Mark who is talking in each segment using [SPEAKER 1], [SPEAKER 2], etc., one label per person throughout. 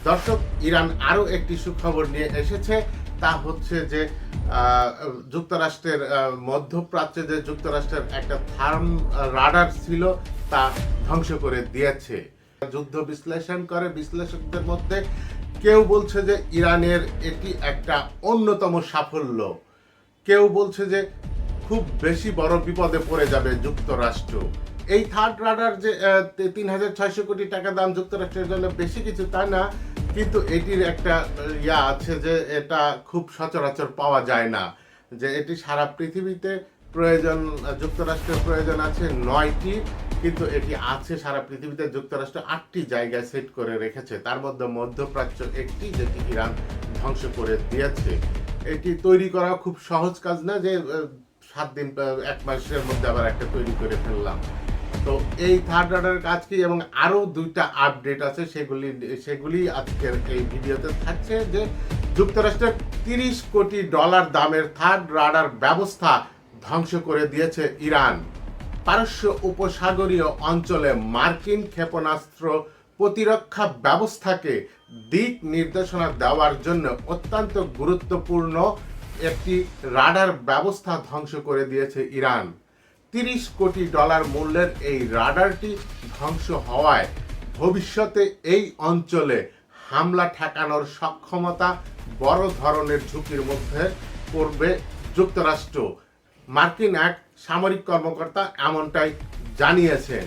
[SPEAKER 1] দর্শক, ইরান আরও একটি সুখবর নিয়ে এসেছে। তা হচ্ছে যে যুক্তরাষ্ট্রের মধ্যপ্রাচ্যে যে যুক্তরাষ্ট্রের একটা থার্ম রাডার ছিল তা ধ্বংস করে দিয়েছে। যুদ্ধ বিশ্লেষণ করে বিশ্লেষকদের মধ্যে কেউ বলছে যে ইরানের এটি একটা অন্যতম সাফল্য, কেউ বলছে যে খুব বেশি বড় বিপদে পড়ে যাবে যুক্তরাষ্ট্র। এই থার্ড রাডার যে ৩,৬০০ কোটি টাকা দাম যুক্তরাষ্ট্রের জন্য বেশি কিছু তা না, কিন্তু এটির একটা আছে যে এটা খুব সচরাচর পাওয়া যায় না, যে এটি সারা পৃথিবীতে প্রয়োজন, যুক্তরাষ্ট্রের প্রয়োজন আছে ৯টি, কিন্তু এটি আছে সারা পৃথিবীতে। যুক্তরাষ্ট্র ৮টি জায়গায় সেট করে রেখেছে, তার মধ্যে মধ্যপ্রাচ্য একটি, যেটি ইরান ধ্বংস করে দিয়েছে। এটি তৈরি করা খুব সহজ কাজ না যে 7 দিন 1 মাসের মধ্যে আবার একটা তৈরি করে ফেললাম। তো এই থার্ড রাডারের কাজ কি, এবং আরও 2টা আপডেট আছে, সেগুলি আজকের এই ভিডিওতে থাকছে। যে যুক্তরাষ্ট্রের $30 কোটি দামের থার্ড রাডার ব্যবস্থা ধ্বংস করে দিয়েছে ইরান। পারস্য উপসাগরীয় অঞ্চলে মার্কিন ক্ষেপণাস্ত্র প্রতিরক্ষা ব্যবস্থাকে দিক নির্দেশনা দেওয়ার জন্য অত্যন্ত গুরুত্বপূর্ণ একটি রাডার ব্যবস্থা ধ্বংস করে দিয়েছে ইরান। $30 কোটি মূল্যের এই রাডারটি ধ্বংস হওয়ায় ভবিষ্যতে এই অঞ্চলে হামলা ঠেকানোর সক্ষমতা বড় ধরনের ঝুঁকির মধ্যে পড়বে যুক্তরাষ্ট্র। মার্কিন এক সামরিক কর্মকর্তা এমনটাই জানিয়েছেন।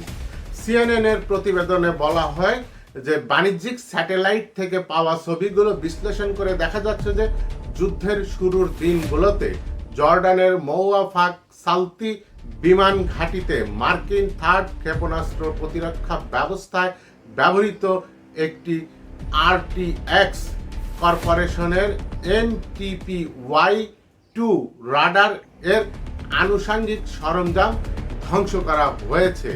[SPEAKER 1] সিএনএন-এর প্রতিবেদনে বলা হয় যে বাণিজ্যিক স্যাটেলাইট থেকে পাওয়া ছবিগুলো বিশ্লেষণ করে দেখা যাচ্ছে যে যুদ্ধের শুরুর দিনগুলোতে জর্ডানের মওয়াফাক সালতি বিমান ঘাঁটিতে মার্কিন থার্ড ক্ষেপণাস্ত্র প্রতিরক্ষা ব্যবস্থায় ব্যবহৃত একটি আরটিএক্স কর্পোরেশনের NTPY-2 রাডার এর আনুষঙ্গিক সরঞ্জাম ধ্বংস করা হয়েছে।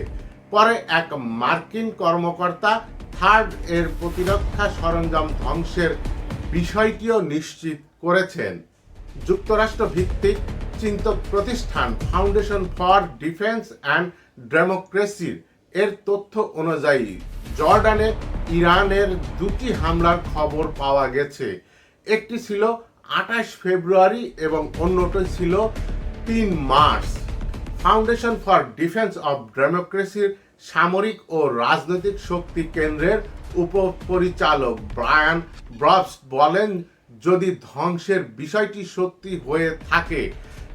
[SPEAKER 1] পরে এক মার্কিন কর্মকর্তা থার্ড এর প্রতিরক্ষা সরঞ্জাম ধ্বংসের বিষয়টিও নিশ্চিত করেছেন। যুক্তরাষ্ট্র ভিত্তিক চিন্তক প্রতিষ্ঠান ফাউন্ডেশন ফর ডিফেন্স অ্যান্ড ডেমোক্রেসির এর তথ্য অনুযায়ী জর্ডানে ইরানের 2টি হামলার খবর পাওয়া গেছে। একটি ছিল 28 ফেব্রুয়ারি এবং অন্যটি ছিল 3 March. Foundation for Defense of ডেমোক্রেসির সামরিক ও রাজনৈতিক শক্তি কেন্দ্রের উপপরিচালক ব্রায়ান ব্রবস বলেন, যদি ধ্বংসের বিষয়টি সত্যি হয়ে থাকে,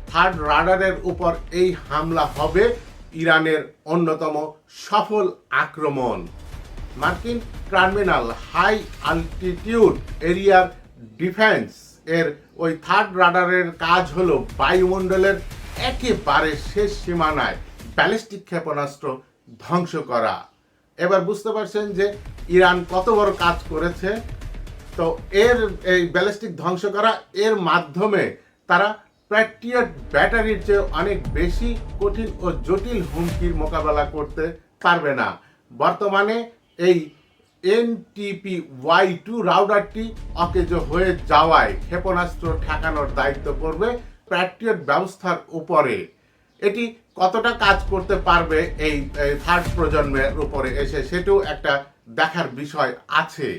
[SPEAKER 1] থার্ড রাডারের উপর এই হামলা হবে ইরানের অন্যতম সফল আক্রমণ। মার্কিন টার্মিনাল হাই অল্টিটিউড এরিয়ার ডিফেন্স এর ওই থার্ড রাডারের কাজ হলো বায়ুমণ্ডলের একেবারে শেষ সীমানায় ব্যালিস্টিক ক্ষেপণাস্ত্র ধ্বংস করা। এবার বুঝতে পারছেন যে ইরান কত বড় কাজ করেছে। তো এই ব্যালিস্টিক ধ্বংস করা এর মাধ্যমে তারা প্যাট্রিয়ট ব্যাটারির চেয়ে অনেক বেশি কঠিন ও জটিল হুমকির মোকাবেলা করতে পারবে না। বর্তমানে এই NTPY-2 রাডারটি অকেজো হয়ে যাওয়ায় ক্ষেপণাস্ত্র ঠেকানোর দায়িত্ব পড়বে প্যাট্রিয়ট ব্যবস্থার উপরে। এটি কতটা কাজ করতে পারবে এই থার্ড প্রজন্মের উপরে এসে, সেটাও একটা দেখার বিষয় আছে।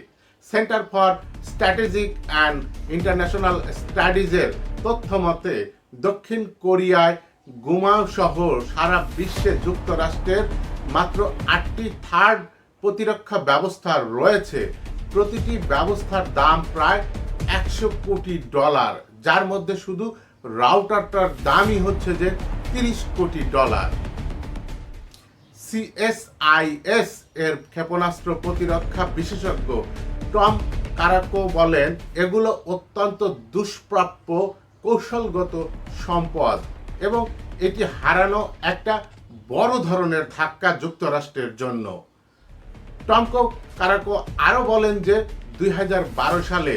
[SPEAKER 1] Center for Strategic and International স্টাডিজের তথ্য মতে দক্ষিণ কোরিয়ায় গুমাও সহ সারা বিশ্বে যুক্তরাষ্ট্রের মাত্র 8টি থার্ড প্রতিরক্ষা ব্যবস্থা রয়েছে। প্রতিটি ব্যবস্থার দাম প্রায় $100 কোটি, যার মধ্যে শুধু রাউটারটার দামই হচ্ছে যে $30 কোটি। CSIS এর ক্ষেপণাস্ত্র প্রতিরক্ষা বিশেষজ্ঞ টম কারাকো বলেন, এগুলো অত্যন্ত দুষ্প্রাপ্য কৌশলগত সম্পদ এবং এটি হারানো একটা বড় ধরনের ধাক্কা যুক্তরাষ্ট্রের জন্য। টমকো কারাকো আরও বলেন যে 2012 সালে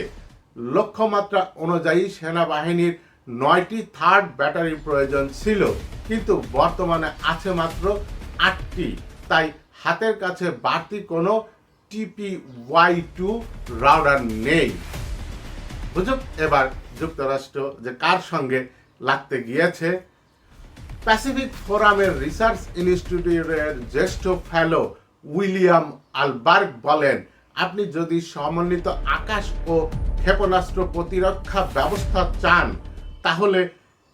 [SPEAKER 1] লক্ষ্যমাত্রা অনুযায়ী সেনাবাহিনীর 9টি থার্ড ব্যাটারি প্রয়োজন ছিল, কিন্তু বর্তমানে আছে মাত্র 8টি। তাই হাতের কাছে বাড়তি কোনো TPY-2 রাডার নেই। বুঝুক এবার যুক্তরাষ্ট্র যে কার সঙ্গে লাগতে গিয়েছে। প্যাসিফিক ফোরামের রিসার্চ ইনস্টিটিউটের জ্যেষ্ঠ ফেলো উইলিয়াম আলবার্গ বলেন, আপনি যদি সমন্বিত আকাশ ও ক্ষেপণাস্ত্র প্রতিরক্ষা ব্যবস্থা চান, তাহলে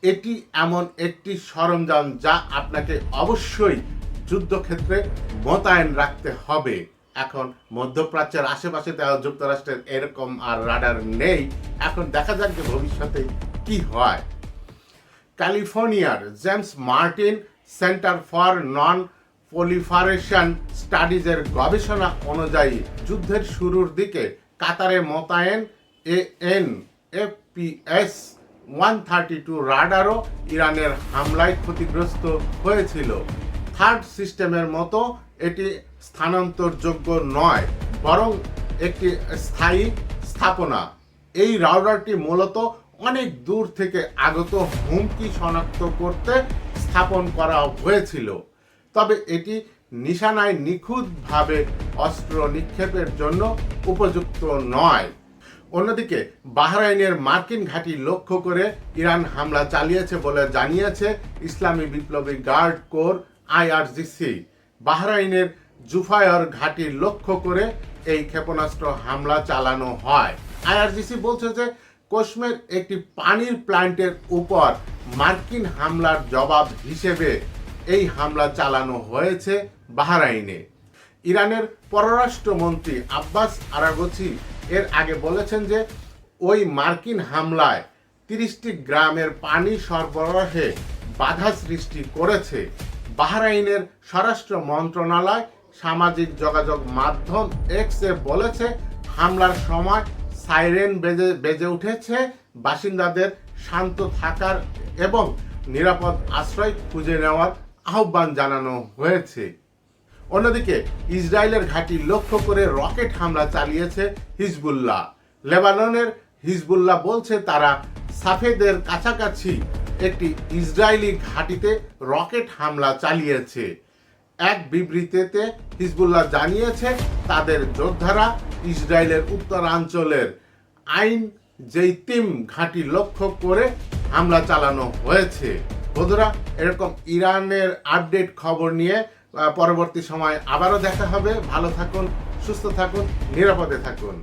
[SPEAKER 1] এটি এমন একটি সরঞ্জাম যা আপনাকে অবশ্যই যুদ্ধক্ষেত্রে মোতায়েন রাখতে হবে। এখন মধ্যপ্রাচ্যের আশেপাশে যুক্তরাষ্ট্রের এরকম আর রাডার নেই। এখন দেখা যাক যে ভবিষ্যতে কি হয়। ক্যালিফোর্নিয়ার James Martin Center for Nonproliferation স্টাডিজের গবেষণা অনুযায়ী যুদ্ধের শুরুর দিকে কাতারে মোতায়েন AN/APS 132 রাডারও ইরানের হামলায় ক্ষতিগ্রস্ত হয়েছিল। থার্ড সিস্টেমের মতো এটি স্থানান্তরযোগ্য নয়, বরং একটি স্থায়ী স্থাপনা। এই রাডারটি মূলত অনেক দূর থেকে আগত হুমকি শনাক্ত করতে স্থাপন করা হয়েছিল, তবে এটি নিশানায় নিখুঁতভাবে অস্ত্র নিক্ষেপের জন্য উপযুক্ত নয়। অন্যদিকে বাহরাইনের মার্কিন ঘাঁটি লক্ষ্য করে ইরান হামলা চালিয়েছে বলে জানিয়েছে ইসলামী বিপ্লবী গার্ড কোর IRGC। বাহরাইনের জুফায়র ঘাঁটি লক্ষ্য করে এই ক্ষেপণাস্ত্র হামলা চালানো হয়। IRGC বলছে যে কশ্মীর একটি পানির প্ল্যান্টের উপর মার্কিন হামলার জবাব হিসেবে এই হামলা চালানো হয়েছে বাহরাইনে। ইরানের পররাষ্ট্রমন্ত্রী আব্বাস আরাগচি এর আগে বলেছেন যে ওই মার্কিন হামলায় 30টি গ্রামের পানি সরবরাহে বাধা সৃষ্টি করেছে। বাহরাইনের স্বরাষ্ট্র মন্ত্রণালয় সামাজিক যোগাযোগ মাধ্যম এক্সে বলেছে হামলার সময় সাইরেন বেজে উঠেছে, বাসিন্দাদের শান্ত থাকার এবং নিরাপদ আশ্রয় খুঁজে নেওয়ার আহ্বান জানানো হয়েছে। অন্যদিকে ইসরায়েলের ঘাঁটি লক্ষ্য করে রকেট হামলা চালিয়েছে হিজবুল্লাহ। লেবাননের হিজবুল্লাহ বলছে তারা সাফেদের কাছাকাছি একটি ইসরায়েলি ঘাঁটিতে রকেট হামলা চালিয়েছে। এক বিবৃতিতে হিজবুল্লাহ জানিয়েছে তাদের যোদ্ধারা ইসরায়েলের উত্তরাঞ্চলের আইন জেইতিম ঘাঁটি লক্ষ্য করে হামলা চালানো হয়েছে। বন্ধুরা, এরকম ইরানের আপডেট খবর নিয়ে পরবর্তী সময় আবারও দেখা হবে। ভালো থাকুন, সুস্থ থাকুন, নিরাপদে থাকুন।